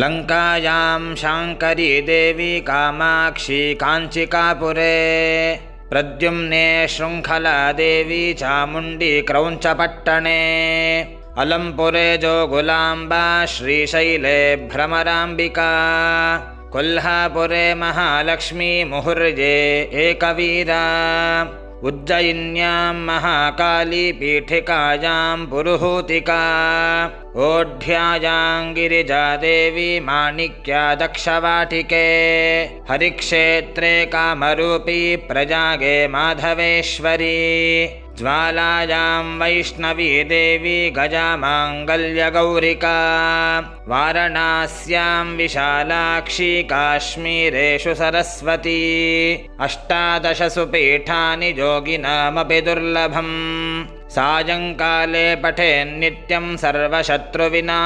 लङ्कायां शाङ्करी देवी कामाक्षी काञ्चिकापुरे प्रद्युम्ने शृङ्खला देवी चामुण्डी क्रौञ्चपट्टणे अलम्पुरे जोगुलाम्बा श्रीशैले भ्रमराम्बिका कोल्हापुरे महालक्ष्मी मुहुर्ये एकवीरा उज्जयिन्यां महाकाली पीठिकायां पुरुहूतिका ओढ्यायां गिरिजा देवी माणिक्या दक्षवाटिके हरिक्षेत्रे कामरूपी प्रजागे माधवेश्वरी ज्वालायां वैष्णवी देवी गजामाङ्गल्यगौरिका वारणास्यां विशालाक्षी काश्मीरेषु सरस्वती अष्टादशसु पीठानि योगिनामपि दुर्लभम् सायङ्काले पठेन्नित्यं सर्वशत्रुविना